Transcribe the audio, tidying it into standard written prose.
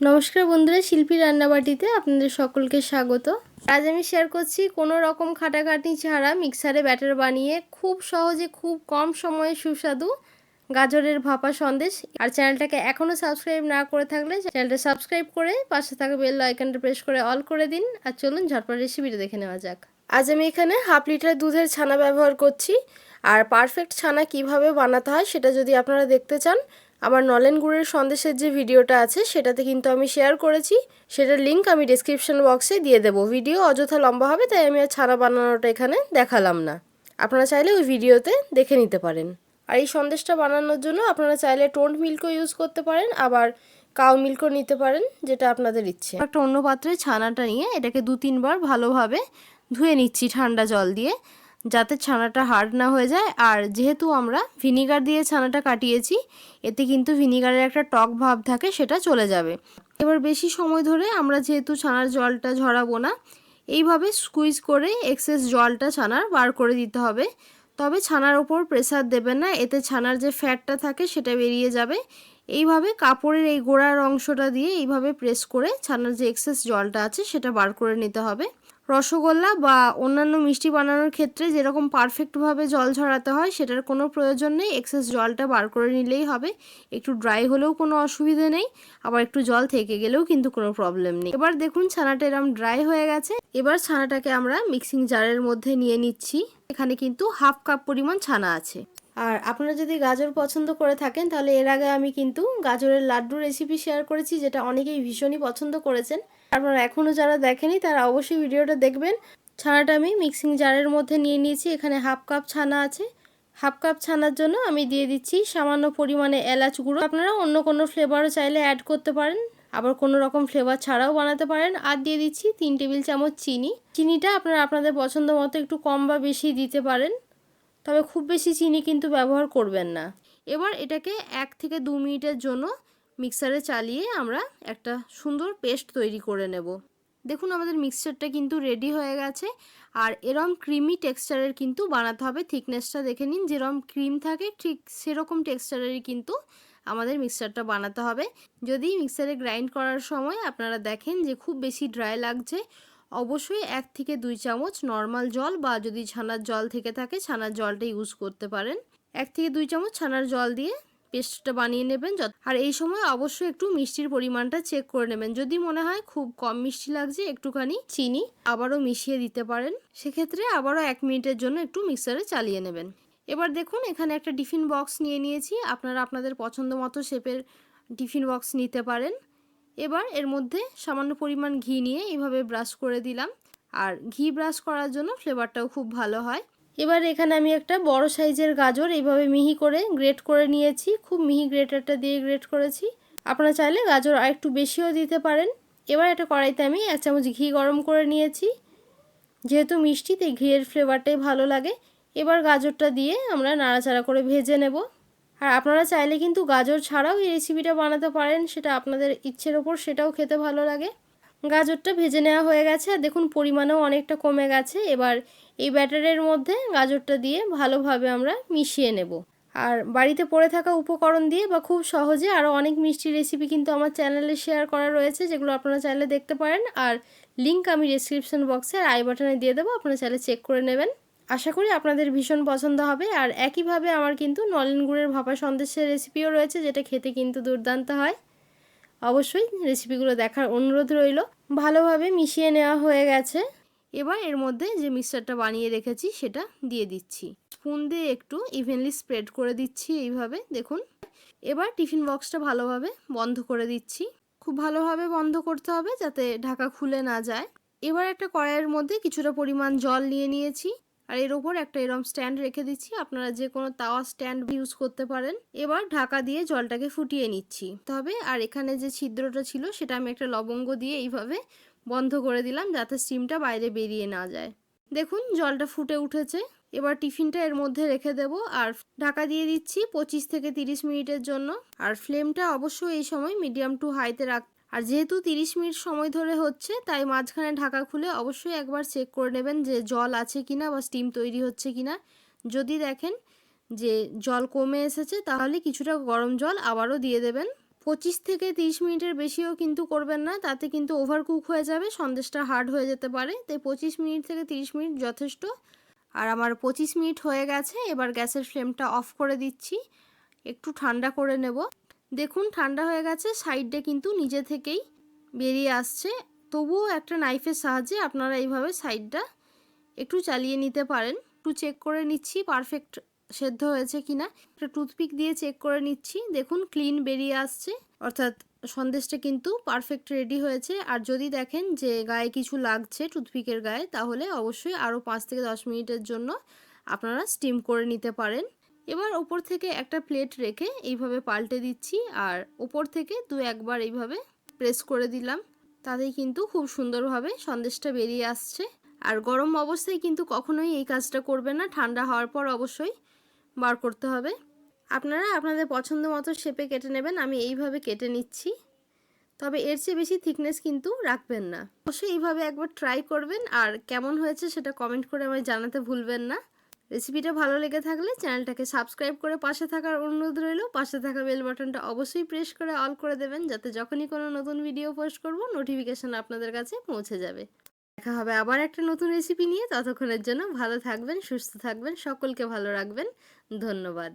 নমস্কার বন্ধুরা, শিল্পীর রান্নাবাটিতে আপনাদের সকলকে স্বাগত। আজ আমি শেয়ার করছি কোনো রকম খাটাখাটনি ছাড়া মিক্সারে ব্যাটার বানিয়ে খুব সহজে খুব কম সময়ে সুস্বাদু গাজরের ভাপা সন্দেশ। আর চ্যানেলটাকে এখনও সাবস্ক্রাইব না করে থাকলে চ্যানেলটা সাবস্ক্রাইব করে পাশে থাকা বেল আইকনটা প্রেস করে অল করে দিন। আর চলুন ঝটপট রেসিপিটা দেখে নেওয়া যাক। আজ আমি এখানে হাফ লিটার দুধের ছানা ব্যবহার করছি। আর পারফেক্ট ছানা কিভাবে বানাতে হয় সেটা যদি আপনারা দেখতে চান, আমার নলেন গুড়ের সন্দেশের যে ভিডিওটা আছে সেটাতে কিন্তু আমি শেয়ার করেছি, সেটার লিঙ্ক আমি ডেসক্রিপশন বক্সে দিয়ে দেবো। ভিডিও অযথা লম্বা হবে, তাই আমি আর ছানা বানানোটা এখানে দেখালাম না। আপনারা চাইলে ওই ভিডিওতে দেখে নিতে পারেন। আর এই সন্দেশটা বানানোর জন্য আপনারা চাইলে টোন্ড মিল্কও ইউজ করতে পারেন, আবার কাউ মিল্কও নিতে পারেন, যেটা আপনাদের ইচ্ছে। একটা অন্য পাত্রে ছানাটা নিয়ে এটাকে 2-3 বার ভালোভাবে ধুয়ে নিচ্ছি ঠান্ডা জল দিয়ে, যাতে ছানাটা হার্ড না হয়ে যায়। আর যেহেতু আমরা ভিনিগার দিয়ে ছানাটা কাটিয়েছি, এতে কিন্তু ভিনিগারের একটা টক ভাব থাকে, সেটা চলে যাবে। এবার বেশি সময় ধরে আমরা যেহেতু ছানার জলটা ঝরাবো না, এইভাবে স্কুইজ করে এক্সেস জলটা ছানার বার করে দিতে হবে। তবে ছানার ওপর প্রেসার দেবেন না, এতে ছানার যে ফ্যাটটা থাকে সেটা বেরিয়ে যাবে। এইভাবে কাপড়ের এই গোড়ার অংশটা দিয়ে এইভাবে প্রেস করে ছানার যে এক্সেস জলটা আছে সেটা বার করে নিতে হবে। রসগোল্লা বা অন্যান্য মিষ্টি বানানোর ক্ষেত্রে যেরকম পারফেক্টভাবে জল ঝরাতে হয় সেটার কোনো প্রয়োজন নেই, এক্সেস জলটা বার করে নিলেই হবে। একটু ড্রাই হলেও কোনো অসুবিধে নেই, আবার একটু জল থেকে গেলেও কিন্তু কোনো প্রবলেম নেই। এবার দেখুন ছানাটা এরকম ড্রাই হয়ে গেছে। এবার ছানাটাকে আমরা মিক্সিং জারের মধ্যে নিয়ে নিচ্ছি। এখানে কিন্তু হাফ কাপ পরিমাণ ছানা আছে। আর আপনারা যদি গাজর পছন্দ করে থাকেন, তাহলে এর আগে আমি কিন্তু গাজরের লাড্ডু রেসিপি শেয়ার করেছি, যেটা অনেকেই ভীষণই পছন্দ করেছেন। আপনারা এখনও যারা দেখেনি তারা অবশ্যই ভিডিওটা দেখবেন। ছানাটা আমি মিক্সিং জারের মধ্যে নিয়ে নিয়েছি। এখানে হাফ কাপ ছানা আছে। হাফ কাপ ছানার জন্য আমি দিয়ে দিচ্ছি সামান্য পরিমাণে এলাচ গুঁড়ো। আপনারা অন্য কোনো ফ্লেভারও চাইলে অ্যাড করতে পারেন, আবার কোনো রকম ফ্লেভার ছাড়াও বানাতে পারেন। আর দিয়ে দিচ্ছি 3 টেবিল চামচ চিনি। চিনিটা আপনারা আপনাদের পছন্দ মতো একটু কম বা বেশি দিতে পারেন, তবে খুব বেশি চিনি কিন্তু ব্যবহার করবেন না। এবার এটাকে 1 থেকে 2 মিনিটের জন্য মিক্সারে চালিয়ে আমরা একটা সুন্দর পেস্ট তৈরি করে নেব। দেখুন আমাদের মিক্সচারটা কিন্তু রেডি হয়ে গেছে। আর এরম ক্রিমি টেক্সচারের কিন্তু বানাতে হবে। থিকনেসটা দেখে নিন, যেরকম ক্রিম থাকে ঠিক সেরকম টেক্সচারেরই কিন্তু আমাদের মিক্সচারটা বানাতে হবে। যদি মিক্সারে গ্রাইন্ড করার সময় আপনারা দেখেন যে খুব বেশি ড্রাই লাগছে, অবশ্যই 1 থেকে 2 চামচ নর্মাল জল, বা যদি ছানার জল থেকে থাকে ছানার জলটা ইউজ করতে পারেন। 1 থেকে 2 চামচ ছানার জল দিয়ে পেস্টটা বানিয়ে নেবেন। আর এই সময় অবশ্যই একটু মিষ্টির পরিমাণটা চেক করে নেবেন। যদি মনে হয় খুব কম মিষ্টি লাগছে, একটুখানি চিনি আবারও মিশিয়ে দিতে পারেন। সেক্ষেত্রে আবারও 1 মিনিটের জন্য একটু মিক্সারে চালিয়ে নেবেন। এবার দেখুন এখানে একটা টিফিন বক্স নিয়ে নিয়েছি। আপনারা আপনাদের পছন্দ মতো শেপের টিফিন বক্স নিতে পারেন। এবার এর মধ্যে সামান্য পরিমাণ ঘি নিয়ে এইভাবে ব্রাশ করে দিলাম। আর ঘি ব্রাশ করার জন্য ফ্লেভারটাও খুব ভালো হয়। এবার এখানে আমি একটা বড় সাইজের গাজর এইভাবে মিহি করে গ্রেট করে নিয়েছি। খুব মিহি গ্রেটারটা দিয়ে গ্রেট করেছি। আপনারা চাইলে গাজর আর একটু বেশিও দিতে পারেন। এবার একটা কড়াইতে আমি 1 চামচ ঘি গরম করে নিয়েছি। যেহেতু মিষ্টি তাই ঘিয়ের ফ্লেভারটাই ভালো লাগে। এবার গাজরটা দিয়ে আমরা নাড়াচাড়া করে ভেজে নেব। আর আপনারা চাইলে কিন্তু গাজর ছাড়াও এই রেসিপিটা বানাতে পারেন, সেটা আপনাদের ইচ্ছের ওপর, সেটাও খেতে ভালো লাগে। গাজরটা ভেজে নেওয়া হয়ে গেছে, আর দেখুন পরিমাণও অনেকটা কমে গেছে। এবার এই ব্যাটারের মধ্যে গাজরটা দিয়ে ভালোভাবে আমরা মিশিয়ে নেব। আর বাড়িতে পড়ে থাকা উপকরণ দিয়ে বা খুব সহজে আরও অনেক মিষ্টি রেসিপি কিন্তু আমার চ্যানেলে শেয়ার করা রয়েছে, যেগুলো আপনারা চাইলে দেখতে পারেন। আর লিঙ্ক আমি ডেসক্রিপশন বক্সে আর আই বাটনে দিয়ে দেবো, আপনারা চাইলে চেক করে নেবেন। আশা করি আপনাদের ভীষণ পছন্দ হবে। আর একইভাবে আমার কিন্তু নলেন গুড়ের ভাপা সন্দেশের রেসিপিও রয়েছে, যেটা খেতে কিন্তু দুর্দান্ত হয়। অবশ্যই রেসিপিগুলো দেখার অনুরোধ রইল। ভালোভাবে মিশিয়ে নেওয়া হয়ে গেছে। এবার এর মধ্যে যে মিক্সচারটা বানিয়ে রেখেছি সেটা দিয়ে দিচ্ছি। স্পুন দিয়ে একটু ইভেনলি স্প্রেড করে দিচ্ছি এইভাবে, দেখুন। এবার টিফিন বক্সটা ভালোভাবে বন্ধ করে দিচ্ছি। খুব ভালোভাবে বন্ধ করতে হবে যাতে ঢাকা খুলে না যায়। এবার একটা কড়াইয়ের মধ্যে কিছুটা পরিমাণ জল নিয়ে নিয়েছি। আর এর ওপর একটা এরম স্ট্যান্ড রেখে দিচ্ছি। আপনারা যে কোনো তাওয়া স্ট্যান্ড ইউজ করতে পারেন। এবার ঢাকা দিয়ে জলটাকে ফুটিয়ে নিচ্ছি। তবে আর এখানে যে ছিদ্রটা ছিল সেটা আমি একটা লবঙ্গ দিয়ে এইভাবে বন্ধ করে দিলাম, যাতে স্টিমটা বাইরে বেরিয়ে না যায়। দেখুন জলটা ফুটে উঠেছে। এবার টিফিনটা এর মধ্যে রেখে দেব আর ঢাকা দিয়ে দিচ্ছি 25 থেকে 30 মিনিটের জন্য। আর ফ্লেমটা অবশ্যই এই সময় মিডিয়াম টু হাইতে রাখ। আর যেহেতু 30 মিনিট সময় ধরে হচ্ছে, তাই মাঝখানে ঢাকা খুলে অবশ্যই একবার চেক করে নেবেন যে জল আছে কিনা বা স্টিম তৈরি হচ্ছে কিনা। যদি দেখেন যে জল কমে এসেছে, তাহলে কিছুটা গরম জল আবারও দিয়ে দেবেন। 25 থেকে 30 মিনিটের বেশিও কিন্তু করবেন না, তাতে কিন্তু ওভারকুক হয়ে যাবে, সন্দেশটা হার্ড হয়ে যেতে পারে। তাই 25 মিনিট থেকে 30 মিনিট যথেষ্ট। আর আমার 25 মিনিট হয়ে গেছে। এবার গ্যাসের ফ্লেমটা অফ করে দিচ্ছি, একটু ঠান্ডা করে নেব। দেখুন ঠান্ডা হয়ে গেছে, সাইডে কিন্তু নিজে থেকেই বেরিয়ে আসছে। তবুও একটা নাইফের সাহায্যে আপনারা এইভাবে সাইডটা একটু চালিয়ে নিতে পারেন। একটু চেক করে নিচ্ছি পারফেক্ট সেদ্ধ হয়েছে কিনা। একটা টুথপিক দিয়ে চেক করে নিচ্ছি, দেখুন ক্লিন বেরিয়ে আসছে, অর্থাৎ সন্দেশটা কিন্তু পারফেক্ট রেডি হয়েছে। আর যদি দেখেন যে গায়ে কিছু লাগছে টুথপিকের গায়ে, তাহলে অবশ্যই আরও 5 থেকে 10 মিনিটের জন্য আপনারা স্টিম করে নিতে পারেন। এবার ওপর থেকে একটা প্লেট রেখে এইভাবে পাল্টে দিচ্ছি, আর ওপর থেকে 2-1 বার এইভাবে প্রেস করে দিলাম, তাতেই কিন্তু খুব সুন্দরভাবে সন্দেশটা বেরিয়ে আসছে। আর গরম অবস্থায় কিন্তু কখনোই এই কাজটা করবেন না, ঠান্ডা হওয়ার পর অবশ্যই বার করতে হবে। আপনারা আপনাদের পছন্দ মতো শেপে কেটে নেবেন, আমি এইভাবে কেটে নিচ্ছি। তবে এর চেয়ে বেশি থিকনেস কিন্তু রাখবেন না। অবশ্যই এইভাবে একবার ট্রাই করবেন, আর কেমন হয়েছে সেটা কমেন্ট করে আমায় জানাতে ভুলবেন না। রেসিপিটা ভালো লেগে থাকলে চ্যানেলটাকে সাবস্ক্রাইব করে পাশে থাকার অনুরোধ রইল। পাশে থাকা বেল বাটনটা অবশ্যই প্রেস করে অল করে দেবেন, যাতে যখনই কোনো নতুন ভিডিও পোস্ট করব নোটিফিকেশন আপনাদের কাছে পৌঁছে যাবে। দেখা হবে আবার একটা নতুন রেসিপি নিয়ে। ততক্ষণের জন্য ভালো থাকবেন, সুস্থ থাকবেন, সকলকে ভালো রাখবেন। ধন্যবাদ।